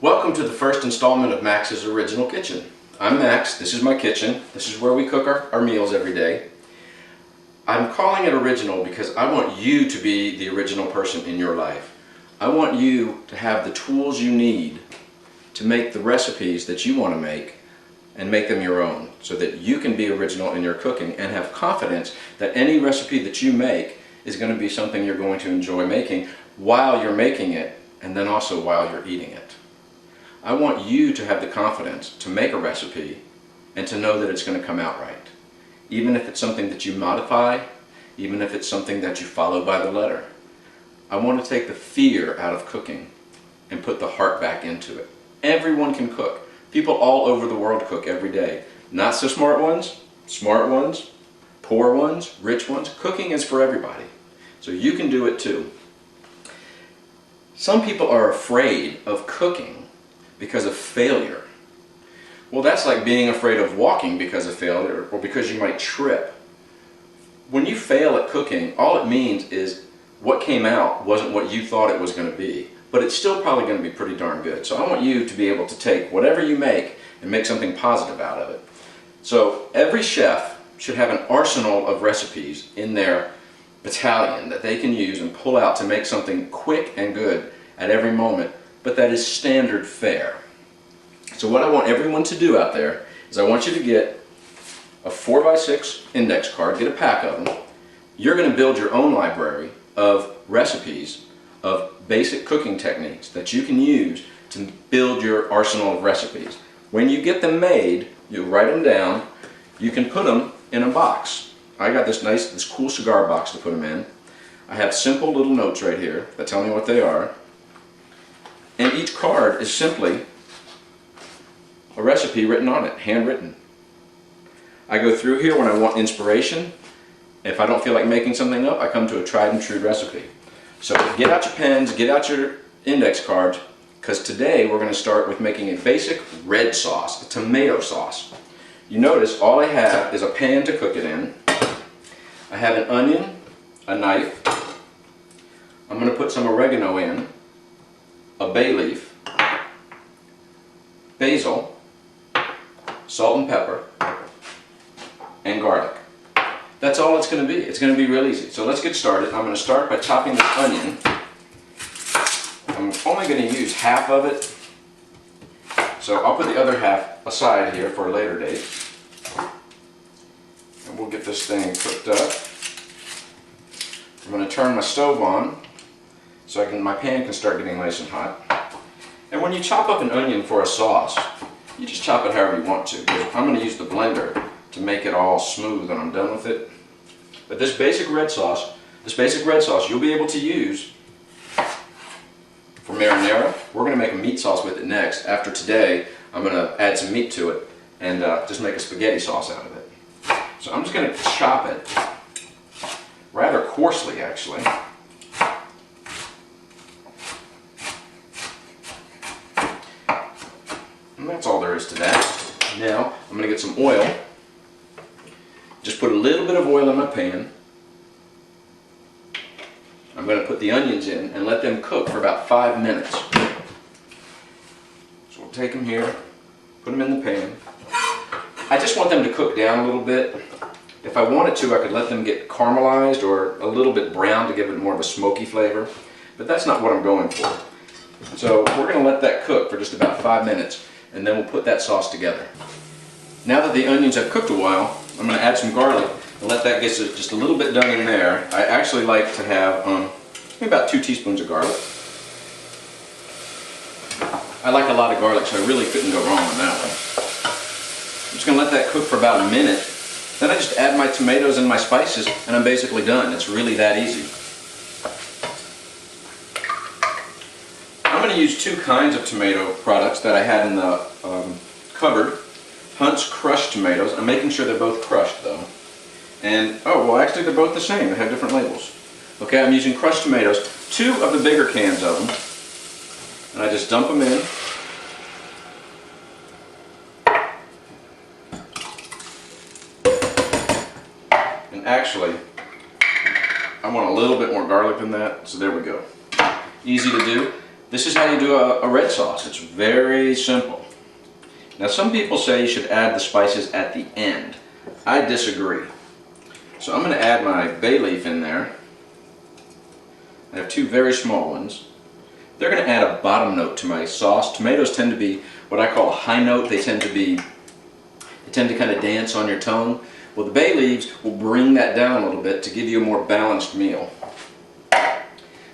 Welcome to the first installment of Max's Original Kitchen. I'm Max, this is my kitchen, this is where we cook our meals every day. I'm calling it original because I want you to be the original person in your life. I want you to have the tools you need to make the recipes that you want to make and make them your own, so that you can be original in your cooking and have confidence that any recipe that you make is going to be something you're going to enjoy making while you're making it, and then also while you're eating it. I want you to have the confidence to make a recipe and to know that it's going to come out right. Even if it's something that you modify, even if it's something that you follow by the letter. I want to take the fear out of cooking and put the heart back into it. Everyone can cook. People all over the world cook every day. Not so smart ones, poor ones, rich ones. Cooking is for everybody. So you can do it too. Some people are afraid of cooking because of failure. Well, that's like being afraid of walking because of failure or because you might trip. When you fail at cooking, all it means is what came out wasn't what you thought it was going to be, but it's still probably going to be pretty darn good. So I want you to be able to take whatever you make and make something positive out of it. So every chef should have an arsenal of recipes in their battalion that they can use and pull out to make something quick and good at every moment, but that is standard fare. So what I want everyone to do out there is I want you to get a 4x6 index card, get a pack of them. You're going to build your own library of recipes, of basic cooking techniques that you can use to build your arsenal of recipes. When you get them made, you write them down, you can put them in a box. I got this cool cigar box to put them in. I have simple little notes right here that tell me what they are. And each card is simply a recipe written on it, handwritten. I go through here when I want inspiration. If I don't feel like making something up, I come to a tried and true recipe. So get out your pens, get out your index cards, because today we're going to start with making a basic red sauce, a tomato sauce. You notice all I have is a pan to cook it in. I have an onion, a knife. I'm going to put some oregano in, a bay leaf, basil, salt and pepper, and garlic. That's all it's going to be. It's going to be real easy. So let's get started. I'm going to start by chopping this onion. I'm only going to use half of it, so I'll put the other half aside here for a later date. And we'll get this thing cooked up. I'm going to turn my stove on so my pan can start getting nice and hot. And when you chop up an onion for a sauce, you just chop it however you want to. I'm going to use the blender to make it all smooth when I'm done with it. But this basic red sauce you'll be able to use for marinara. We're going to make a meat sauce with it next. After today, I'm going to add some meat to it and just make a spaghetti sauce out of it. So I'm just going to chop it rather coarsely, actually. And that's all there is to that. Now I'm going to get some oil. Just put a little bit of oil in my pan. I'm going to put the onions in and let them cook for about 5 minutes. So we'll take them here, put them in the pan. I just want them to cook down a little bit. If I wanted to, I could let them get caramelized or a little bit brown to give it more of a smoky flavor, but that's not what I'm going for. So we're going to let that cook for just about 5 minutes, and then we'll put that sauce together. Now that the onions have cooked a while, I'm going to add some garlic and let that get just a little bit done in there. I actually like to have maybe about 2 teaspoons of garlic. I like a lot of garlic, so I really couldn't go wrong on that one. I'm just going to let that cook for about a minute. Then I just add my tomatoes and my spices, and I'm basically done. It's really that easy. I'm going to use 2 kinds of tomato products that I had in the cupboard. Hunt's crushed tomatoes. I'm making sure they're both crushed though. And, oh, well actually they're both the same. They have different labels. Okay, I'm using crushed tomatoes. 2 of the bigger cans of them. And I just dump them in. And actually, I want a little bit more garlic than that, so there we go. Easy to do. This is how you do a red sauce. It's very simple. Now some people say you should add the spices at the end. I disagree. So I'm going to add my bay leaf in there. I have two very small ones. They're going to add a bottom note to my sauce. Tomatoes tend to be what I call a high note. They tend to kind of dance on your tongue. Well, the bay leaves will bring that down a little bit to give you a more balanced meal.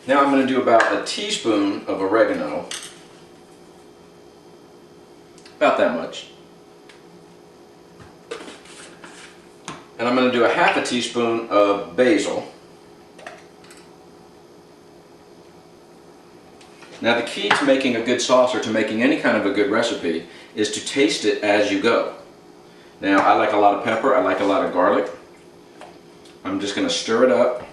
Now I'm going to do about a teaspoon of oregano. About that much. And I'm going to do a half a teaspoon of basil. Now the key to making a good sauce or to making any kind of a good recipe is to taste it as you go. Now I like a lot of pepper, I like a lot of garlic. I'm just going to stir it up.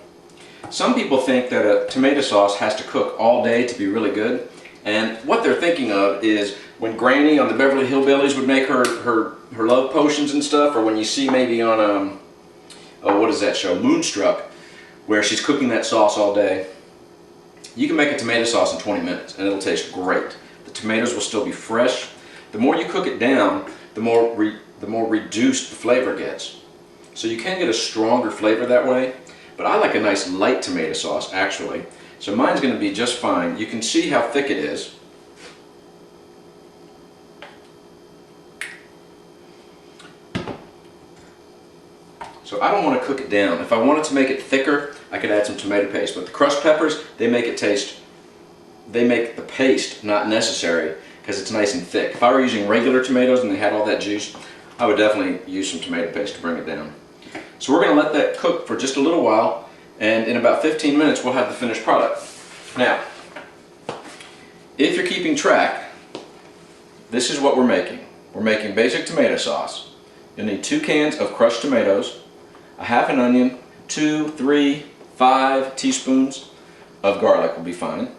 Some people think that a tomato sauce has to cook all day to be really good, and what they're thinking of is when Granny on the Beverly Hillbillies would make her love potions and stuff, or when you see maybe on what is that show, Moonstruck, where she's cooking that sauce all day. You can make a tomato sauce in 20 minutes and it'll taste great. The tomatoes will still be fresh. The more you cook it down, the more reduced the flavor gets. So you can get a stronger flavor that way, but I like a nice light tomato sauce actually. So mine's going to be just fine. You can see how thick it is. So I don't want to cook it down. If I wanted to make it thicker, I could add some tomato paste. But the crushed peppers, they make the paste not necessary because it's nice and thick. If I were using regular tomatoes and they had all that juice, I would definitely use some tomato paste to bring it down. So we're going to let that cook for just a little while, and in about 15 minutes we'll have the finished product. Now, if you're keeping track, this is what we're making. We're making basic tomato sauce. You'll need 2 cans of crushed tomatoes, a half an onion, 2, 3, 5 teaspoons of garlic will be fine.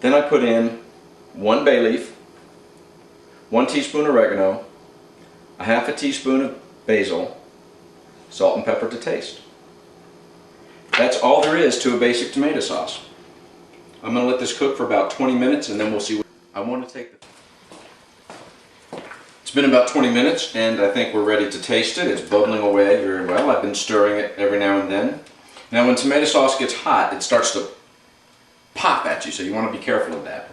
Then I put in 1 bay leaf, 1 teaspoon oregano, a half a teaspoon of basil, salt and pepper to taste. That's all there is to a basic tomato sauce. I'm going to let this cook for about 20 minutes and then we'll see what I want to take. It's been about 20 minutes and I think we're ready to taste it. It's bubbling away very well. I've been stirring it every now and then. Now when tomato sauce gets hot, it starts to pop at you, so you want to be careful of that.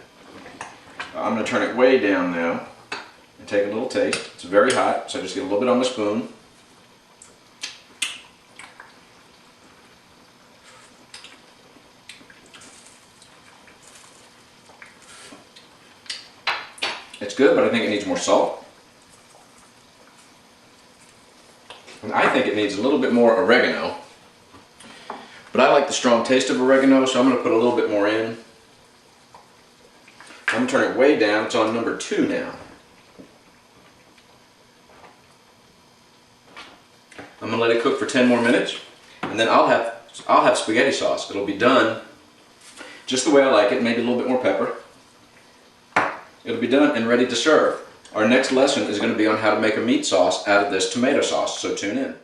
I'm going to turn it way down now and take a little taste. It's very hot, so I just get a little bit on the spoon. It's good, but I think it needs more salt. And I think it needs a little bit more oregano. But I like the strong taste of oregano, so I'm going to put a little bit more in. I'm going to turn it way down. It's on number 2 now. I'm going to let it cook for 10 more minutes, and then I'll have spaghetti sauce. It'll be done just the way I like it, maybe a little bit more pepper. It'll be done and ready to serve. Our next lesson is going to be on how to make a meat sauce out of this tomato sauce, so tune in.